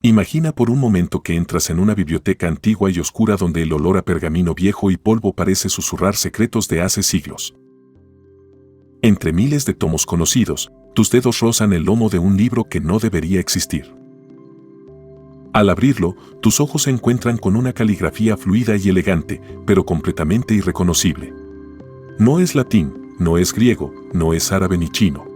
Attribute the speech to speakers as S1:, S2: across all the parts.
S1: Imagina por un momento que entras en una biblioteca antigua y oscura donde el olor a pergamino viejo y polvo parece susurrar secretos de hace siglos. Entre miles de tomos conocidos, tus dedos rozan el lomo de un libro que no debería existir. Al abrirlo, tus ojos se encuentran con una caligrafía fluida y elegante, pero completamente irreconocible. No es latín, no es griego, no es árabe ni chino.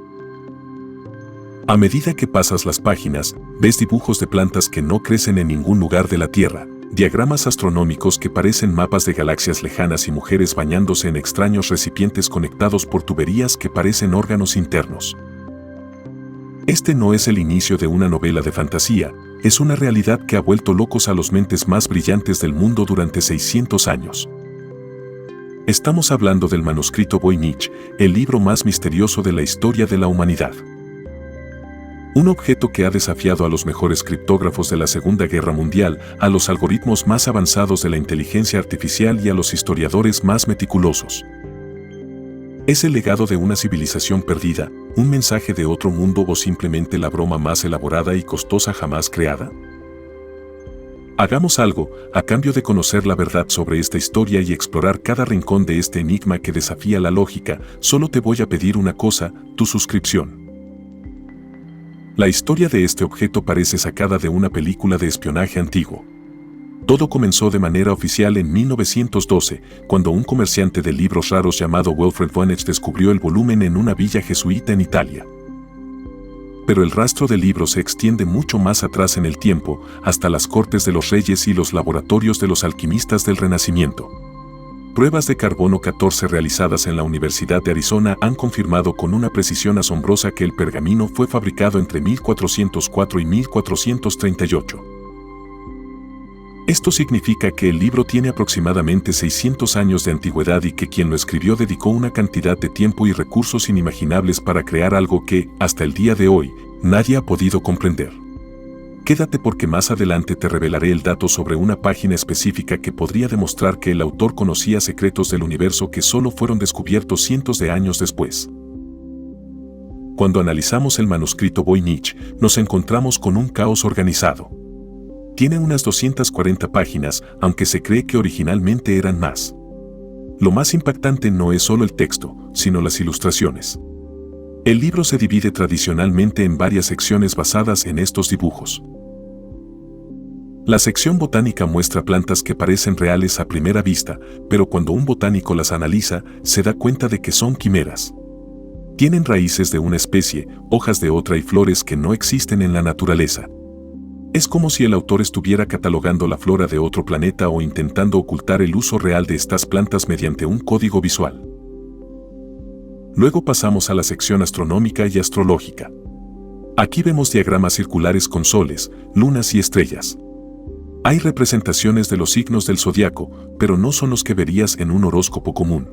S1: A medida que pasas las páginas, ves dibujos de plantas que no crecen en ningún lugar de la Tierra, diagramas astronómicos que parecen mapas de galaxias lejanas y mujeres bañándose en extraños recipientes conectados por tuberías que parecen órganos internos. Este no es el inicio de una novela de fantasía, es una realidad que ha vuelto locos a los mentes más brillantes del mundo durante 600 años. Estamos hablando del manuscrito Voynich, el libro más misterioso de la historia de la humanidad. Un objeto que ha desafiado a los mejores criptógrafos de la Segunda Guerra Mundial, a los algoritmos más avanzados de la inteligencia artificial y a los historiadores más meticulosos. ¿Es el legado de una civilización perdida, un mensaje de otro mundo o simplemente la broma más elaborada y costosa jamás creada? Hagamos algo, a cambio de conocer la verdad sobre esta historia y explorar cada rincón de este enigma que desafía la lógica, solo te voy a pedir una cosa, tu suscripción. La historia de este objeto parece sacada de una película de espionaje antiguo. Todo comenzó de manera oficial en 1912, cuando un comerciante de libros raros llamado Wilfred Voynich descubrió el volumen en una villa jesuita en Italia. Pero el rastro del libro se extiende mucho más atrás en el tiempo, hasta las cortes de los reyes y los laboratorios de los alquimistas del Renacimiento. Pruebas de carbono 14 realizadas en la Universidad de Arizona han confirmado con una precisión asombrosa que el pergamino fue fabricado entre 1404 y 1438. Esto significa que el libro tiene aproximadamente 600 años de antigüedad y que quien lo escribió dedicó una cantidad de tiempo y recursos inimaginables para crear algo que, hasta el día de hoy, nadie ha podido comprender. Quédate porque más adelante te revelaré el dato sobre una página específica que podría demostrar que el autor conocía secretos del universo que solo fueron descubiertos cientos de años después. Cuando analizamos el manuscrito Voynich, nos encontramos con un caos organizado. Tiene unas 240 páginas, aunque se cree que originalmente eran más. Lo más impactante no es solo el texto, sino las ilustraciones. El libro se divide tradicionalmente en varias secciones basadas en estos dibujos. La sección botánica muestra plantas que parecen reales a primera vista, pero cuando un botánico las analiza, se da cuenta de que son quimeras. Tienen raíces de una especie, hojas de otra y flores que no existen en la naturaleza. Es como si el autor estuviera catalogando la flora de otro planeta o intentando ocultar el uso real de estas plantas mediante un código visual. Luego pasamos a la sección astronómica y astrológica. Aquí vemos diagramas circulares con soles, lunas y estrellas. Hay representaciones de los signos del zodiaco, pero no son los que verías en un horóscopo común.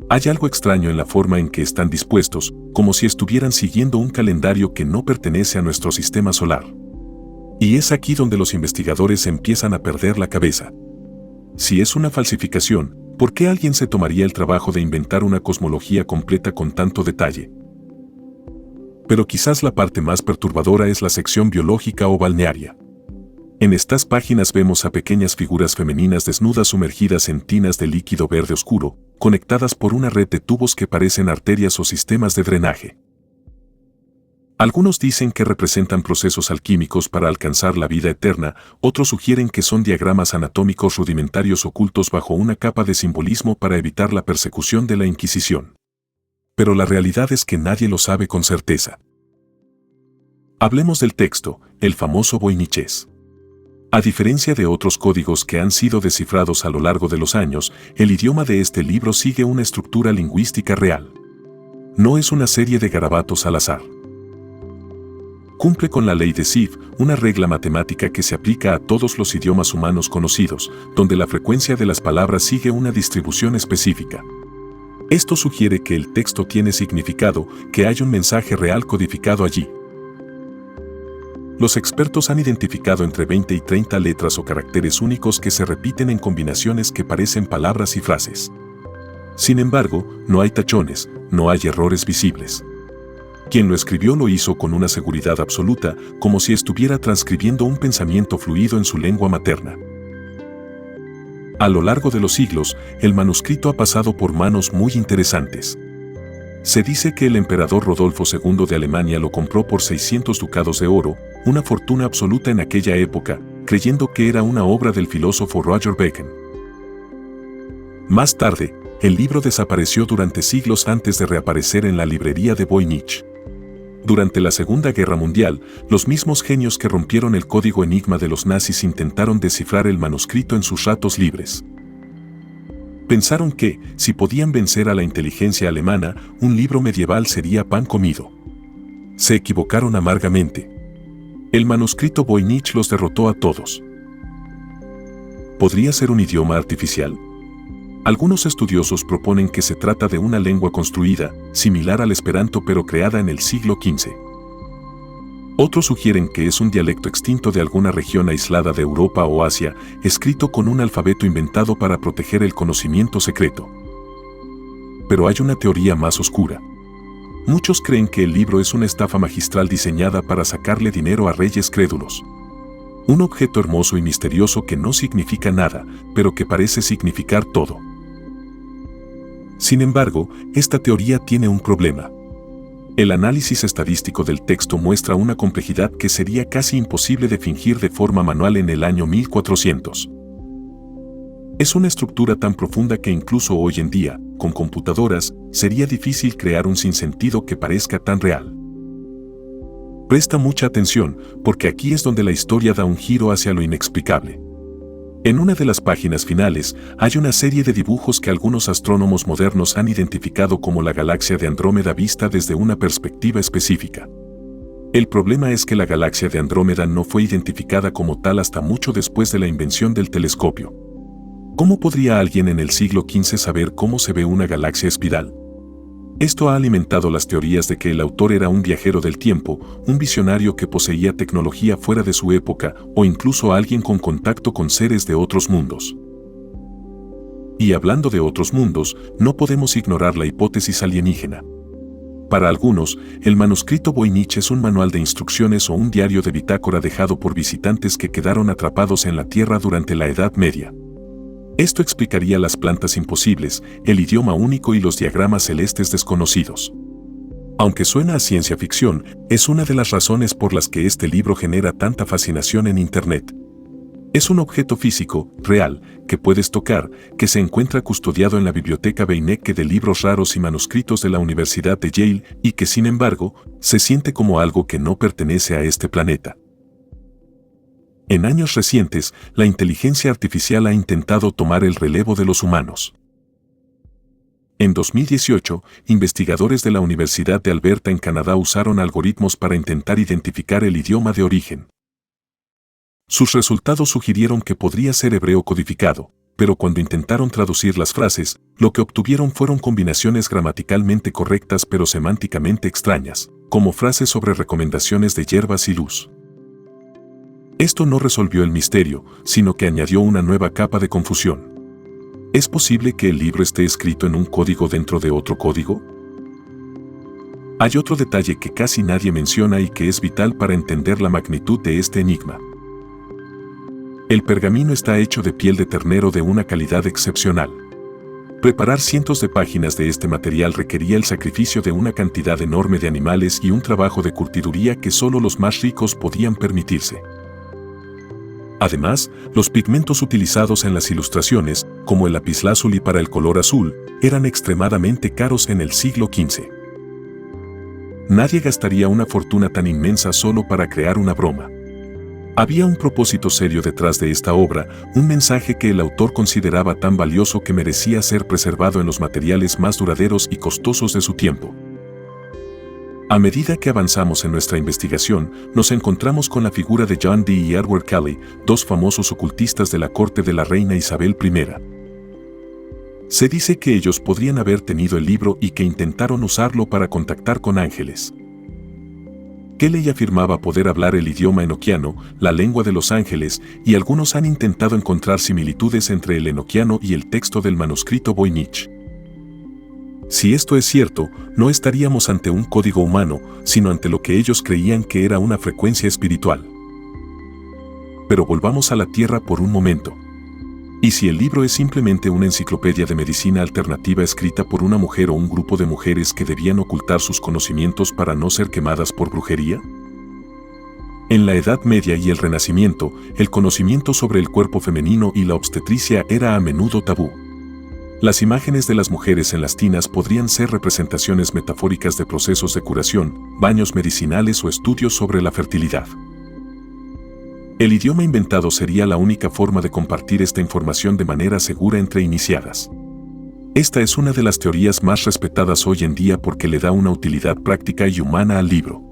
S1: Hay algo extraño en la forma en que están dispuestos, como si estuvieran siguiendo un calendario que no pertenece a nuestro sistema solar. Y es aquí donde los investigadores empiezan a perder la cabeza. Si es una falsificación, ¿por qué alguien se tomaría el trabajo de inventar una cosmología completa con tanto detalle? Pero quizás la parte más perturbadora es la sección biológica o balnearia. En estas páginas vemos a pequeñas figuras femeninas desnudas sumergidas en tinas de líquido verde oscuro, conectadas por una red de tubos que parecen arterias o sistemas de drenaje. Algunos dicen que representan procesos alquímicos para alcanzar la vida eterna, otros sugieren que son diagramas anatómicos rudimentarios ocultos bajo una capa de simbolismo para evitar la persecución de la Inquisición. Pero la realidad es que nadie lo sabe con certeza. Hablemos del texto, el famoso Voynichés. A diferencia de otros códigos que han sido descifrados a lo largo de los años, el idioma de este libro sigue una estructura lingüística real. No es una serie de garabatos al azar. Cumple con la ley de Zipf, una regla matemática que se aplica a todos los idiomas humanos conocidos, donde la frecuencia de las palabras sigue una distribución específica. Esto sugiere que el texto tiene significado, que hay un mensaje real codificado allí. Los expertos han identificado entre 20 y 30 letras o caracteres únicos que se repiten en combinaciones que parecen palabras y frases. Sin embargo, no hay tachones, no hay errores visibles. Quien lo escribió lo hizo con una seguridad absoluta, como si estuviera transcribiendo un pensamiento fluido en su lengua materna. A lo largo de los siglos, el manuscrito ha pasado por manos muy interesantes. Se dice que el emperador Rodolfo II de Alemania lo compró por 600 ducados de oro, una fortuna absoluta en aquella época, creyendo que era una obra del filósofo Roger Bacon. Más tarde, el libro desapareció durante siglos antes de reaparecer en la librería de Voynich. Durante la Segunda Guerra Mundial, los mismos genios que rompieron el código enigma de los nazis intentaron descifrar el manuscrito en sus ratos libres. Pensaron que, si podían vencer a la inteligencia alemana, un libro medieval sería pan comido. Se equivocaron amargamente. El manuscrito Voynich los derrotó a todos. ¿Podría ser un idioma artificial? Algunos estudiosos proponen que se trata de una lengua construida, similar al esperanto pero creada en el siglo XV. Otros sugieren que es un dialecto extinto de alguna región aislada de Europa o Asia, escrito con un alfabeto inventado para proteger el conocimiento secreto. Pero hay una teoría más oscura. Muchos creen que el libro es una estafa magistral diseñada para sacarle dinero a reyes crédulos. Un objeto hermoso y misterioso que no significa nada, pero que parece significar todo. Sin embargo, esta teoría tiene un problema. El análisis estadístico del texto muestra una complejidad que sería casi imposible de fingir de forma manual en el año 1400. Es una estructura tan profunda que incluso hoy en día, con computadoras, sería difícil crear un sinsentido que parezca tan real. Presta mucha atención, porque aquí es donde la historia da un giro hacia lo inexplicable. En una de las páginas finales, hay una serie de dibujos que algunos astrónomos modernos han identificado como la galaxia de Andrómeda vista desde una perspectiva específica. El problema es que la galaxia de Andrómeda no fue identificada como tal hasta mucho después de la invención del telescopio. ¿Cómo podría alguien en el siglo XV saber cómo se ve una galaxia espiral? Esto ha alimentado las teorías de que el autor era un viajero del tiempo, un visionario que poseía tecnología fuera de su época o incluso alguien con contacto con seres de otros mundos. Y hablando de otros mundos, no podemos ignorar la hipótesis alienígena. Para algunos, el manuscrito Voynich es un manual de instrucciones o un diario de bitácora dejado por visitantes que quedaron atrapados en la Tierra durante la Edad Media. Esto explicaría las plantas imposibles, el idioma único y los diagramas celestes desconocidos. Aunque suena a ciencia ficción, es una de las razones por las que este libro genera tanta fascinación en Internet. Es un objeto físico, real, que puedes tocar, que se encuentra custodiado en la biblioteca Beinecke de libros raros y manuscritos de la Universidad de Yale y que, sin embargo, se siente como algo que no pertenece a este planeta. En años recientes, la inteligencia artificial ha intentado tomar el relevo de los humanos. En 2018, investigadores de la Universidad de Alberta en Canadá usaron algoritmos para intentar identificar el idioma de origen. Sus resultados sugirieron que podría ser hebreo codificado, pero cuando intentaron traducir las frases, lo que obtuvieron fueron combinaciones gramaticalmente correctas pero semánticamente extrañas, como frases sobre recomendaciones de hierbas y luz. Esto no resolvió el misterio, sino que añadió una nueva capa de confusión. ¿Es posible que el libro esté escrito en un código dentro de otro código? Hay otro detalle que casi nadie menciona y que es vital para entender la magnitud de este enigma. El pergamino está hecho de piel de ternero de una calidad excepcional. Preparar cientos de páginas de este material requería el sacrificio de una cantidad enorme de animales y un trabajo de curtiduría que solo los más ricos podían permitirse. Además, los pigmentos utilizados en las ilustraciones, como el lapislázuli para el color azul, eran extremadamente caros en el siglo XV. Nadie gastaría una fortuna tan inmensa solo para crear una broma. Había un propósito serio detrás de esta obra, un mensaje que el autor consideraba tan valioso que merecía ser preservado en los materiales más duraderos y costosos de su tiempo. A medida que avanzamos en nuestra investigación, nos encontramos con la figura de John Dee y Edward Kelly, dos famosos ocultistas de la corte de la reina Isabel I. Se dice que ellos podrían haber tenido el libro y que intentaron usarlo para contactar con ángeles. Kelly afirmaba poder hablar el idioma enoquiano, la lengua de los ángeles, y algunos han intentado encontrar similitudes entre el enoquiano y el texto del manuscrito Voynich. Si esto es cierto, no estaríamos ante un código humano, sino ante lo que ellos creían que era una frecuencia espiritual. Pero volvamos a la Tierra por un momento. ¿Y si el libro es simplemente una enciclopedia de medicina alternativa escrita por una mujer o un grupo de mujeres que debían ocultar sus conocimientos para no ser quemadas por brujería? En la Edad Media y el Renacimiento, el conocimiento sobre el cuerpo femenino y la obstetricia era a menudo tabú. Las imágenes de las mujeres en las tinas podrían ser representaciones metafóricas de procesos de curación, baños medicinales o estudios sobre la fertilidad. El idioma inventado sería la única forma de compartir esta información de manera segura entre iniciadas. Esta es una de las teorías más respetadas hoy en día porque le da una utilidad práctica y humana al libro.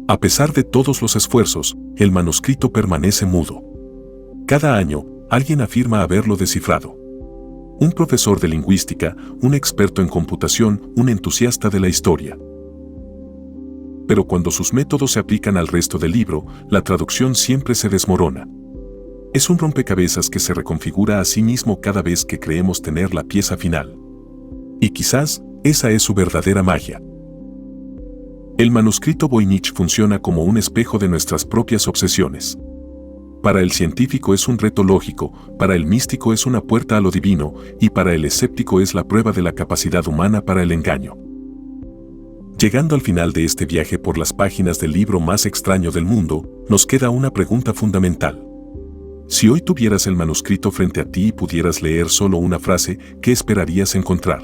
S1: A pesar de todos los esfuerzos, el manuscrito permanece mudo. Cada año, alguien afirma haberlo descifrado. Un profesor de lingüística, un experto en computación, un entusiasta de la historia. Pero cuando sus métodos se aplican al resto del libro, la traducción siempre se desmorona. Es un rompecabezas que se reconfigura a sí mismo cada vez que creemos tener la pieza final. Y quizás, esa es su verdadera magia. El manuscrito Voynich funciona como un espejo de nuestras propias obsesiones. Para el científico es un reto lógico, para el místico es una puerta a lo divino, y para el escéptico es la prueba de la capacidad humana para el engaño. Llegando al final de este viaje por las páginas del libro más extraño del mundo, nos queda una pregunta fundamental. Si hoy tuvieras el manuscrito frente a ti y pudieras leer solo una frase, ¿qué esperarías encontrar?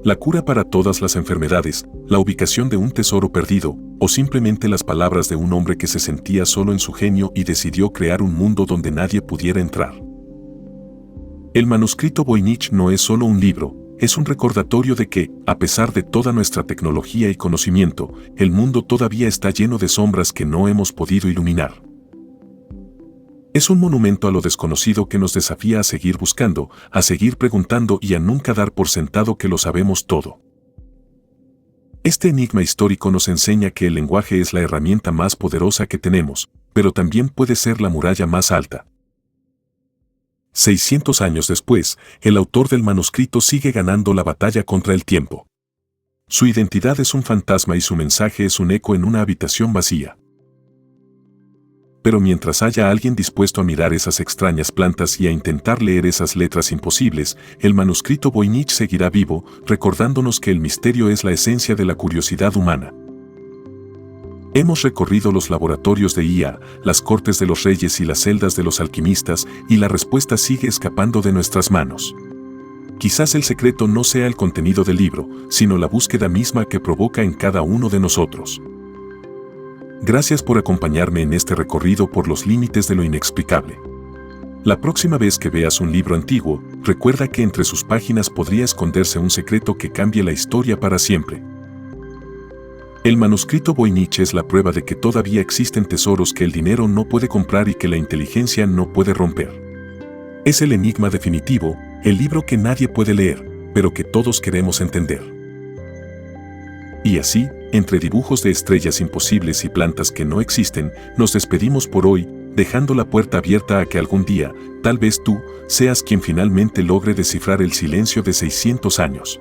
S1: La cura para todas las enfermedades, la ubicación de un tesoro perdido, o simplemente las palabras de un hombre que se sentía solo en su genio y decidió crear un mundo donde nadie pudiera entrar. El manuscrito Voynich no es solo un libro, es un recordatorio de que, a pesar de toda nuestra tecnología y conocimiento, el mundo todavía está lleno de sombras que no hemos podido iluminar. Es un monumento a lo desconocido que nos desafía a seguir buscando, a seguir preguntando y a nunca dar por sentado que lo sabemos todo. Este enigma histórico nos enseña que el lenguaje es la herramienta más poderosa que tenemos, pero también puede ser la muralla más alta. 600 años después, el autor del manuscrito sigue ganando la batalla contra el tiempo. Su identidad es un fantasma y su mensaje es un eco en una habitación vacía. Pero mientras haya alguien dispuesto a mirar esas extrañas plantas y a intentar leer esas letras imposibles, el manuscrito Voynich seguirá vivo, recordándonos que el misterio es la esencia de la curiosidad humana. Hemos recorrido los laboratorios de IA, las cortes de los reyes y las celdas de los alquimistas, y la respuesta sigue escapando de nuestras manos. Quizás el secreto no sea el contenido del libro, sino la búsqueda misma que provoca en cada uno de nosotros. Gracias por acompañarme en este recorrido por los límites de lo inexplicable. La próxima vez que veas un libro antiguo, recuerda que entre sus páginas podría esconderse un secreto que cambie la historia para siempre. El manuscrito Voynich es la prueba de que todavía existen tesoros que el dinero no puede comprar y que la inteligencia no puede romper. Es el enigma definitivo, el libro que nadie puede leer, pero que todos queremos entender. Y así, entre dibujos de estrellas imposibles y plantas que no existen, nos despedimos por hoy, dejando la puerta abierta a que algún día, tal vez tú, seas quien finalmente logre descifrar el silencio de 600 años.